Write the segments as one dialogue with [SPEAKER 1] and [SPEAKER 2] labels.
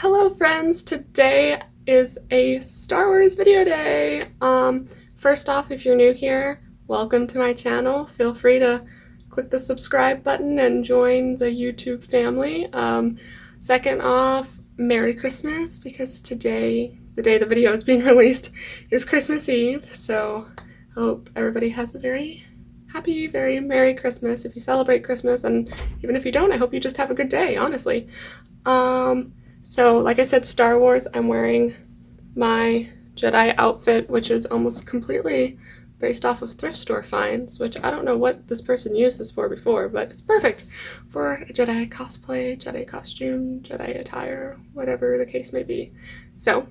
[SPEAKER 1] Hello friends, today is a Star Wars video day. First off, if you're new here, welcome to my channel. Feel free to click the subscribe button and join the YouTube family. Second off, Merry Christmas, because today, the day the video is being released, is Christmas Eve, so hope everybody has a very happy, very Merry Christmas if you celebrate Christmas, and even if you don't, I hope you just have a good day, honestly. So, like I said, Star Wars, I'm wearing my Jedi outfit, which is almost completely based off of thrift store finds, which I don't know what this person used this for before, but it's perfect for a Jedi cosplay, Jedi costume, Jedi attire, whatever the case may be. So,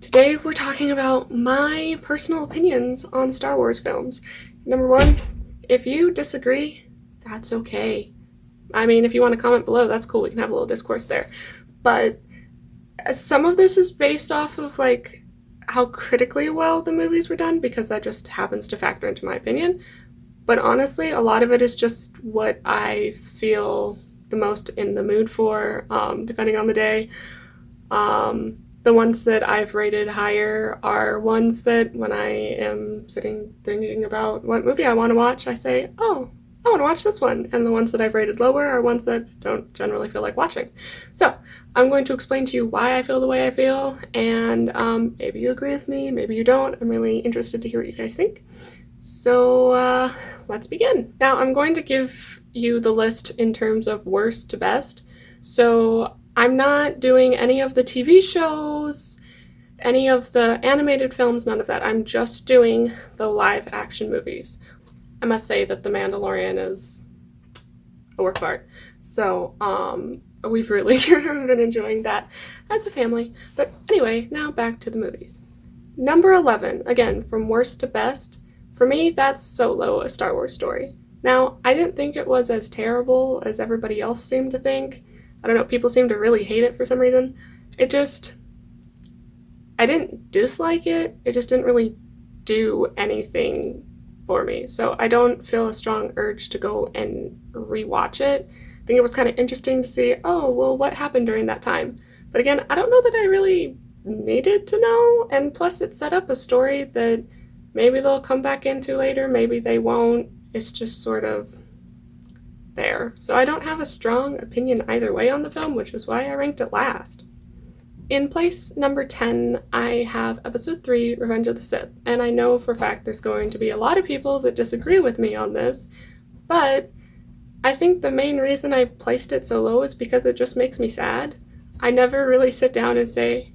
[SPEAKER 1] today we're talking about my personal opinions on Star Wars films. Number one, if you disagree, that's okay. I mean, if you want to comment below, that's cool. We can have a little discourse there. But some of this is based off of, like, how critically well the movies were done, because that just happens to factor into my opinion. But honestly, a lot of it is just what I feel the most in the mood for, depending on the day. The ones that I've rated higher are ones that when I am sitting thinking about what movie I want to watch, I say, oh, I want to watch this one. And the ones that I've rated lower are ones that don't generally feel like watching. So I'm going to explain to you why I feel the way I feel, and maybe you agree with me, maybe you don't. I'm really interested to hear what you guys think. So let's begin. Now I'm going to give you the list in terms of worst to best. So I'm not doing any of the TV shows, any of the animated films, none of that. I'm just doing the live action movies. I must say that The Mandalorian is a work of art. So, we've really been enjoying that as a family. But anyway, now back to the movies. Number 11, again, from worst to best, for me, that's Solo, A Star Wars Story. Now, I didn't think it was as terrible as everybody else seemed to think. I don't know, people seem to really hate it for some reason. I didn't dislike it, it just didn't really do anything for me. So I don't feel a strong urge to go and rewatch it. I think it was kind of interesting to see, oh, well, what happened during that time? But again, I don't know that I really needed to know, and plus it set up a story that maybe they'll come back into later, maybe they won't. It's just sort of there. So I don't have a strong opinion either way on the film, which is why I ranked it last. In place number 10, I have Episode 3, Revenge of the Sith, and I know for a fact there's going to be a lot of people that disagree with me on this, but I think the main reason I placed it so low is because it just makes me sad. I never really sit down and say,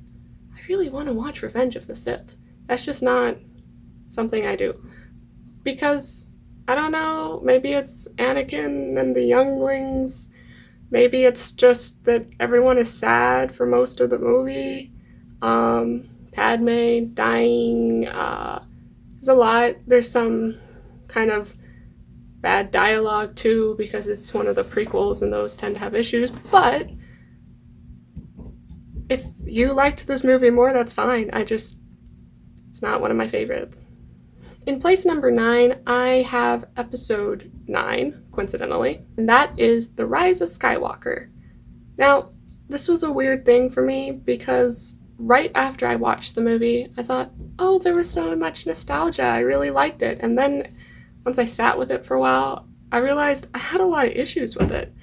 [SPEAKER 1] I really want to watch Revenge of the Sith. That's just not something I do. Because, I don't know, maybe it's Anakin and the younglings. Maybe it's just that everyone is sad for most of the movie. Padme dying. There's a lot. There's some kind of bad dialogue too, because it's one of the prequels and those tend to have issues. But if you liked this movie more, that's fine. It's not one of my favorites. In place number 9, I have Episode 9, coincidentally, and that is The Rise of Skywalker. Now, this was a weird thing for me because right after I watched the movie, I thought, oh, there was so much nostalgia, I really liked it. And then once I sat with it for a while, I realized I had a lot of issues with it.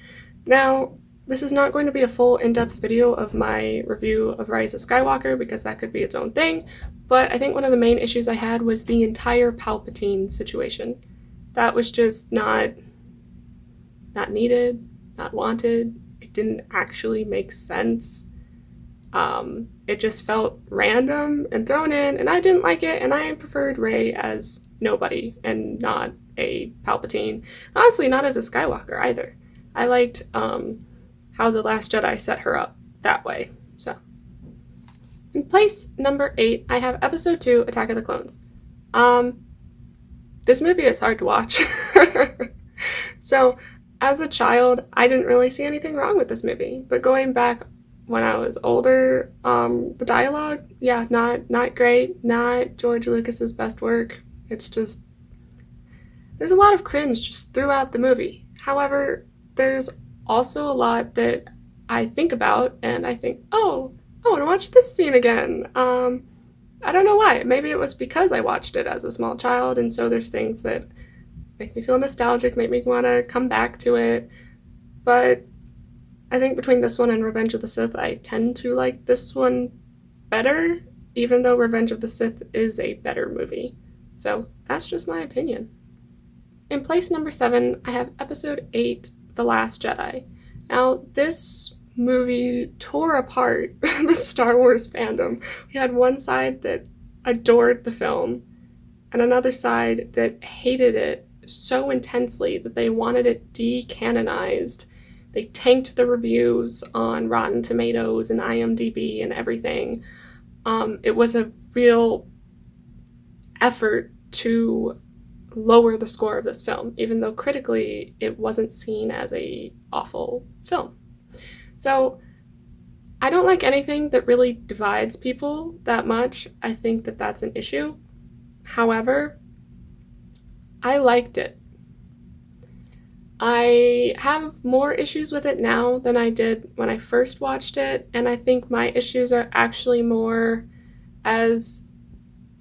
[SPEAKER 1] Now, this is not going to be a full in-depth video of my review of Rise of Skywalker because that could be its own thing, but I think one of the main issues I had was the entire Palpatine situation. That was just not needed, not wanted. It didn't actually make sense. It just felt random and thrown in, and I didn't like it, and I preferred Rey as nobody and not a Palpatine. Honestly, not as a Skywalker either. I liked how The Last Jedi set her up that way. So, in place number 8, I have Episode 2, Attack of the Clones. This movie is hard to watch. So, as a child, I didn't really see anything wrong with this movie, but going back when I was older, the dialogue, yeah, not great, not George Lucas's best work. It's just, there's a lot of cringe just throughout the movie. However, there's also a lot that I think about, and I think, oh, I want to watch this scene again. I don't know why. Maybe it was because I watched it as a small child, and so there's things that make me feel nostalgic, make me want to come back to it. But I think between this one and Revenge of the Sith, I tend to like this one better, even though Revenge of the Sith is a better movie. So that's just my opinion. In place number 7, I have Episode 8, The Last Jedi. Now, this movie tore apart the Star Wars fandom. We had one side that adored the film, and another side that hated it so intensely that they wanted it decanonized. They tanked the reviews on Rotten Tomatoes and IMDb and everything. It was a real effort to lower the score of this film, even though critically it wasn't seen as a awful film. So I don't like anything that really divides people that much. I think that that's an issue. However, I liked it. I have more issues with it now than I did when I first watched it, and I think my issues are actually more as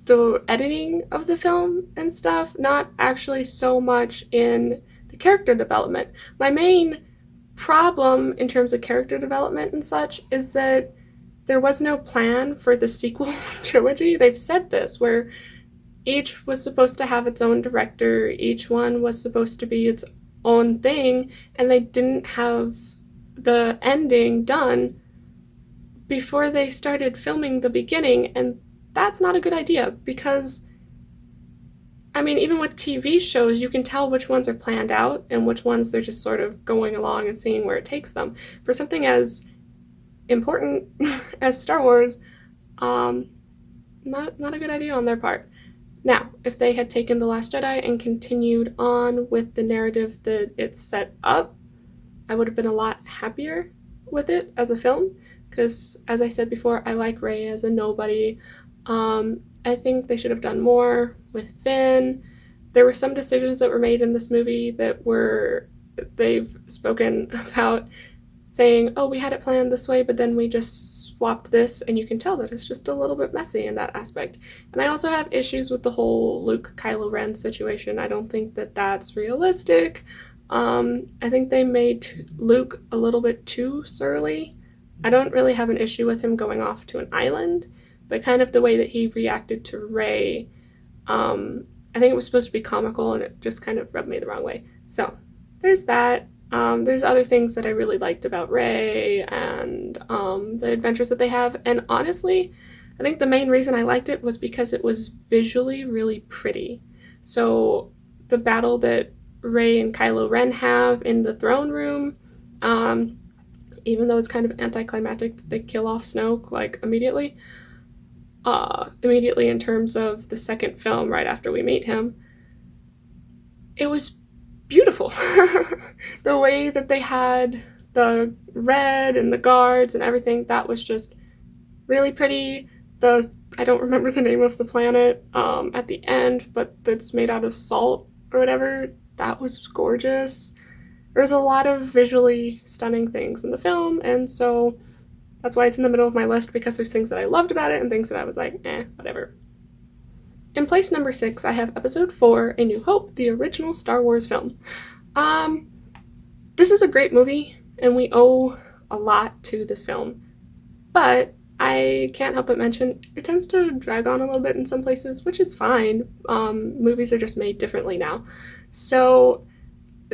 [SPEAKER 1] the editing of the film and stuff, not actually so much in the character development. My main problem in terms of character development and such is that there was no plan for the sequel trilogy. They've said this, where each was supposed to have its own director, each one was supposed to be its own thing, and they didn't have the ending done before they started filming the beginning, and that's not a good idea, because I mean, even with TV shows, you can tell which ones are planned out and which ones they're just sort of going along and seeing where it takes them. For something as important as Star Wars, not a good idea on their part. Now, if they had taken The Last Jedi and continued on with the narrative that it set up, I would have been a lot happier with it as a film, because, as I said before, I like Rey as a nobody. I think they should have done more with Finn. There were some decisions that were made in this movie that they've spoken about, saying, oh, we had it planned this way, but then we just swapped this, and you can tell that it's just a little bit messy in that aspect. And I also have issues with the whole Luke-Kylo Ren situation. I don't think that that's realistic. I think they made Luke a little bit too surly. I don't really have an issue with him going off to an island, but kind of the way that he reacted to Rey, I think it was supposed to be comical, and it just kind of rubbed me the wrong way. So there's that. There's other things that I really liked about Rey and the adventures that they have, and honestly, I think the main reason I liked it was because it was visually really pretty. So the battle that Rey and Kylo Ren have in the throne room, even though it's kind of anticlimactic that they kill off Snoke, like, immediately in terms of the second film right after we meet him, it was beautiful. The way that they had the red and the guards and everything, that was just really pretty. I don't remember the name of the planet at the end, but that's made out of salt or whatever, that was gorgeous. There's a lot of visually stunning things in the film, and so that's why it's in the middle of my list, because there's things that I loved about it and things that I was like, whatever. In place number 6, I have Episode 4, A New Hope, the original Star Wars film. This is a great movie, and we owe a lot to this film, but I can't help but mention it tends to drag on a little bit in some places, which is fine. Movies are just made differently now. So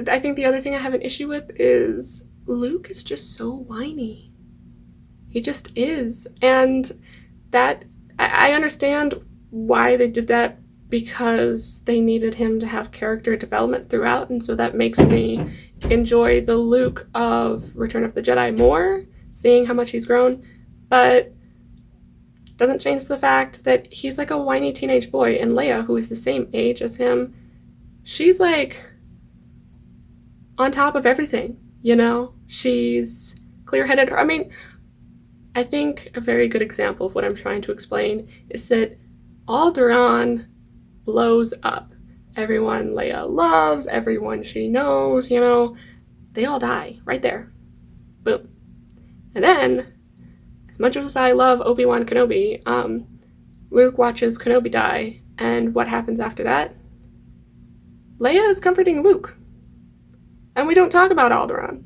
[SPEAKER 1] I think the other thing I have an issue with is Luke is just so whiny. He just is. And that, I understand why they did that, because they needed him to have character development throughout, and so that makes me enjoy the Luke of Return of the Jedi more, seeing how much he's grown, but doesn't change the fact that he's like a whiny teenage boy, and Leia, who is the same age as him, she's like on top of everything, you know? She's clear-headed. I mean, I think a very good example of what I'm trying to explain is that Alderaan blows up. Everyone Leia loves, everyone she knows, you know, they all die right there. Boom. And then, as much as I love Obi-Wan Kenobi, Luke watches Kenobi die, and what happens after that? Leia is comforting Luke. And we don't talk about Alderaan.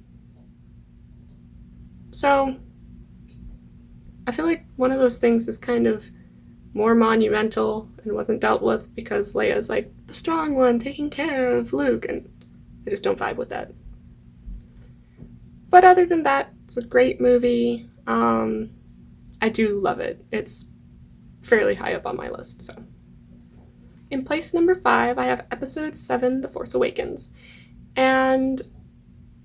[SPEAKER 1] So, I feel like one of those things is kind of more monumental and wasn't dealt with because Leia's like the strong one taking care of Luke, and I just don't vibe with that. But other than that, it's a great movie. I do love it. It's fairly high up on my list, so. In place number 5, I have Episode 7, The Force Awakens. And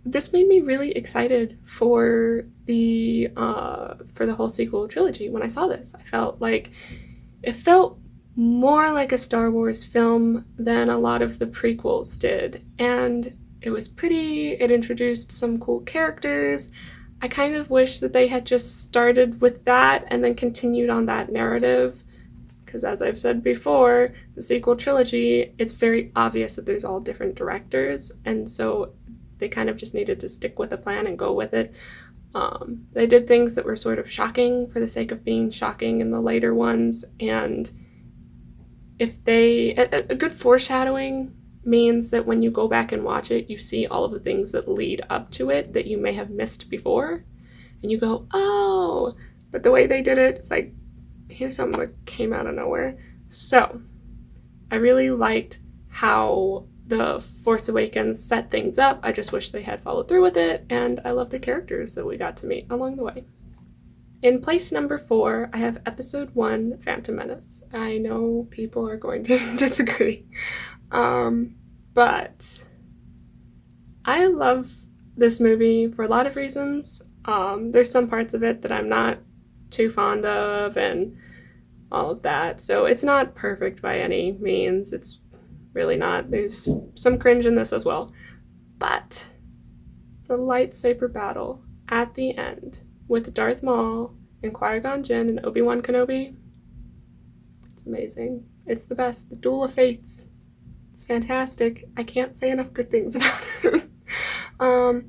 [SPEAKER 1] this made me really excited for the whole sequel trilogy. When I saw this, I felt like it felt more like a Star Wars film than a lot of the prequels did. And it was pretty, it introduced some cool characters. I kind of wish that they had just started with that and then continued on that narrative. Because as I've said before, the sequel trilogy, it's very obvious that there's all different directors. And so they kind of just needed to stick with the plan and go with it. They did things that were sort of shocking for the sake of being shocking in the later ones. And if a good foreshadowing means that when you go back and watch it, you see all of the things that lead up to it that you may have missed before. And you go, oh, but the way they did it, it's like, here's something that came out of nowhere. So, I really liked how The Force Awakens set things up. I just wish they had followed through with it, and I love the characters that we got to meet along the way. In place number 4, I have Episode 1, Phantom Menace. I know people are going to disagree. But I love this movie for a lot of reasons. There's some parts of it that I'm not too fond of and all of that. So it's not perfect by any means. It's really not. There's some cringe in this as well. But the lightsaber battle at the end with Darth Maul and Qui-Gon Jinn and Obi-Wan Kenobi, it's amazing. It's the best. The Duel of Fates. It's fantastic. I can't say enough good things about it.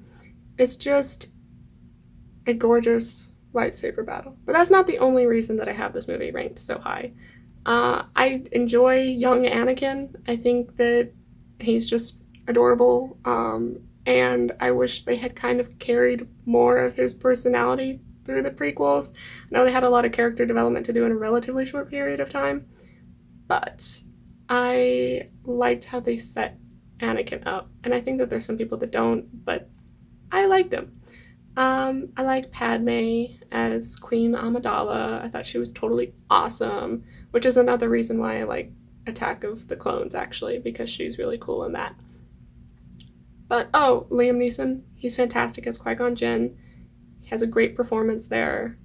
[SPEAKER 1] It's just a gorgeous lightsaber battle. But that's not the only reason that I have this movie ranked so high. I enjoy young Anakin. I think that he's just adorable. And I wish they had kind of carried more of his personality through the prequels. I know they had a lot of character development to do in a relatively short period of time. But I liked how they set Anakin up. And I think that there's some people that don't, but I liked him. I liked Padme as Queen Amidala. I thought she was totally awesome, which is another reason why I like Attack of the Clones, actually, because she's really cool in that. But, oh, Liam Neeson, he's fantastic as Qui-Gon Jinn. He has a great performance there.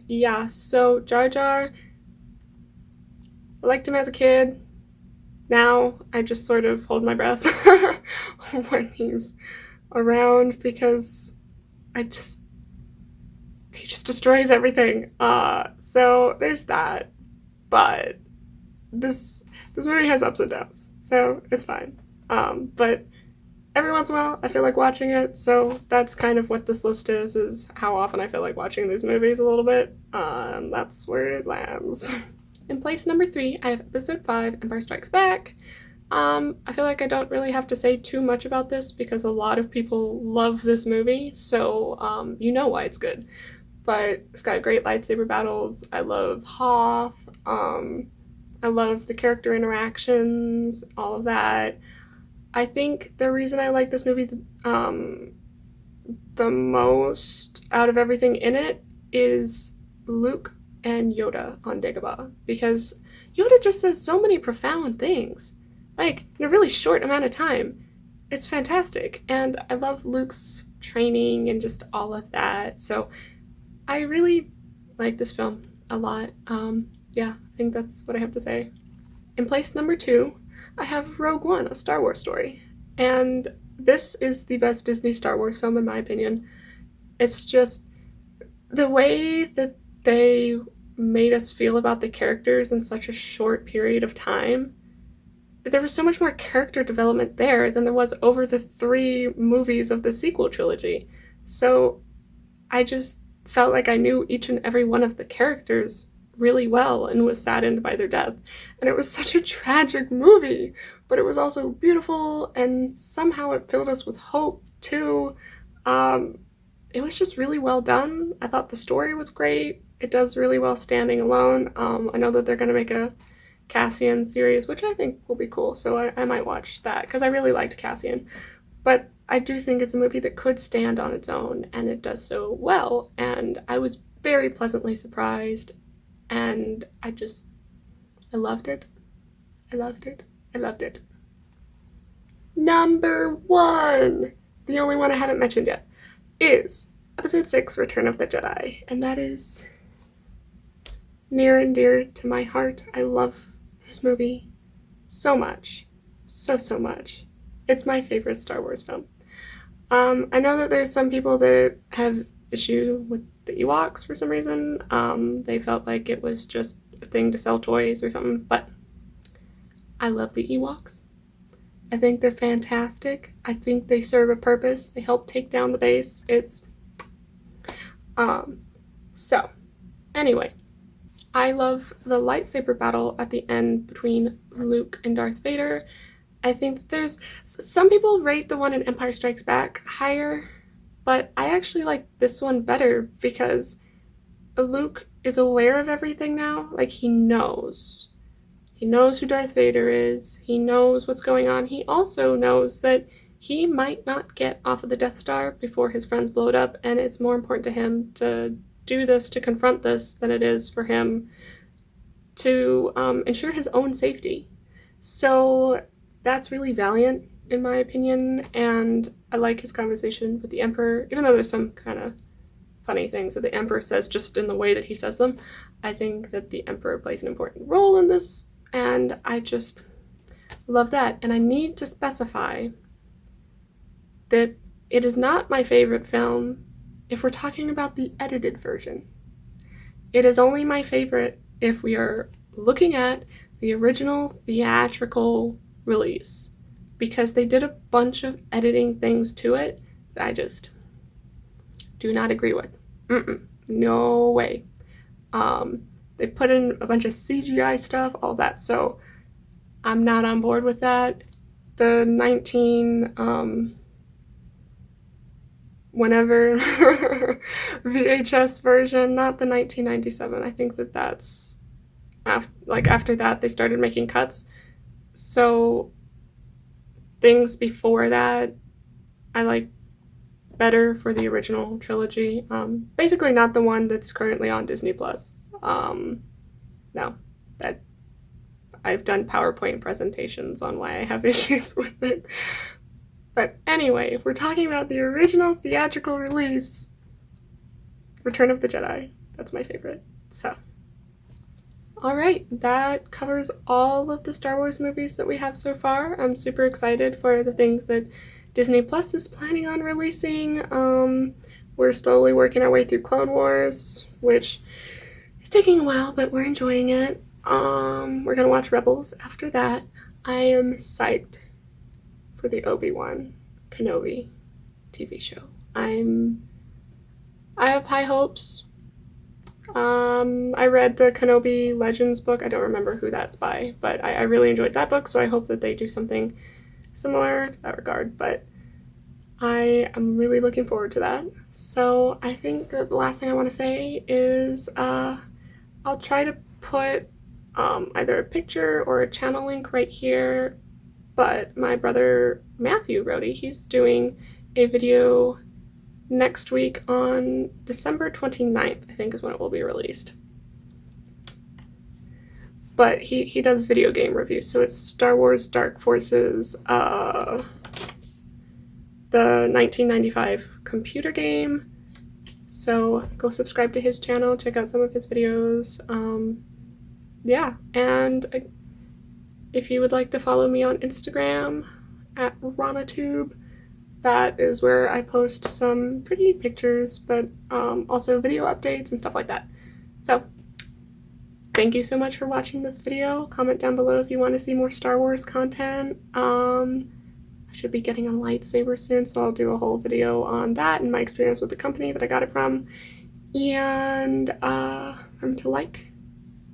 [SPEAKER 1] Yeah, so Jar Jar, I liked him as a kid. Now, I just sort of hold my breath when he's around because he just destroys everything. So there's that. But this movie has ups and downs, so it's fine. But every once in a while, I feel like watching it, so that's kind of what this list is how often I feel like watching these movies a little bit. That's where it lands. In place number 3, I have Episode 5, Empire Strikes Back. I feel like I don't really have to say too much about this because a lot of people love this movie, so you know why it's good. But it's got great lightsaber battles. I love Hoth. I love the character interactions, all of that. I think the reason I like this movie the most out of everything in it is Luke and Yoda on Dagobah, because Yoda just says so many profound things, like, in a really short amount of time. It's fantastic, and I love Luke's training and just all of that, so I really like this film a lot. Yeah, I think that's what I have to say. In place number 2, I have Rogue One, A Star Wars Story, and this is the best Disney Star Wars film in my opinion. It's just the way that they made us feel about the characters in such a short period of time. There was so much more character development there than there was over the 3 movies of the sequel trilogy. So I just felt like I knew each and every one of the characters really well and was saddened by their death. And it was such a tragic movie, but it was also beautiful, and somehow it filled us with hope too. It was just really well done. I thought the story was great. It does really well standing alone. I know that they're going to make a Cassian series, which I think will be cool, so I might watch that because I really liked Cassian. But I do think it's a movie that could stand on its own, and it does so well, and I was very pleasantly surprised, and I loved it. I loved it. I loved it. Number 1, the only one I haven't mentioned yet, is Episode 6, Return of the Jedi, and that is near and dear to my heart. I love this movie so much. So much. It's my favorite Star Wars film. I know that there's some people that have issue with the Ewoks for some reason. They felt like it was just a thing to sell toys or something, but I love the Ewoks. I think they're fantastic. I think they serve a purpose. They help take down the base. So, anyway, I love the lightsaber battle at the end between Luke and Darth Vader. I think that there's some people rate the one in Empire Strikes Back higher, but I actually like this one better because Luke is aware of everything now. Like, he knows. He knows who Darth Vader is. He knows what's going on. He also knows that he might not get off of the Death Star before his friends blow it up, and it's more important to him to do this, to confront this, than it is for him to ensure his own safety. So that's really valiant, in my opinion, and I like his conversation with the Emperor, even though there's some kind of funny things that the Emperor says just in the way that he says them. I think that the Emperor plays an important role in this, and I just love that. And I need to specify that it is not my favorite film if we're talking about the edited version. It is only my favorite if we are looking at the original theatrical release, because they did a bunch of editing things to it that I just do not agree with. No way. They put in a bunch of CGI stuff, all that, so I'm not on board with that. The whenever VHS version, not the 1997. I think that that's after that they started making cuts. So things before that I like better for the original trilogy. Basically not the one that's currently on Disney Plus. No, that I've done PowerPoint presentations on why I have issues with it. But anyway, if we're talking about the original theatrical release, Return of the Jedi, that's my favorite. So, alright, that covers all of the Star Wars movies that we have so far. I'm super excited for the things that Disney Plus is planning on releasing. We're slowly working our way through Clone Wars, which is taking a while, but we're enjoying it. We're gonna watch Rebels after that. I am psyched for the Obi-Wan Kenobi TV show. I have high hopes. I read the Kenobi Legends book. I don't remember who that's by, but I really enjoyed that book, so I hope that they do something similar to that regard, but I am really looking forward to that. So I think that the last thing I want to say is I'll try to put either a picture or a channel link right here, but my brother Matthew Rohde, he's doing a video next week on December 29th, I think is when it will be released. But he does video game reviews, so it's Star Wars Dark Forces, the 1995 computer game. So go subscribe to his channel, check out some of his videos. Yeah, and if you would like to follow me on Instagram at RanaTube, that is where I post some pretty pictures, but also video updates and stuff like that. So thank you so much for watching this video. Comment down below if you want to see more Star Wars content. I should be getting a lightsaber soon, so I'll do a whole video on that and my experience with the company that I got it from. And remember to like,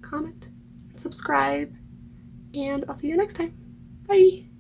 [SPEAKER 1] comment, and subscribe, and I'll see you next time. Bye!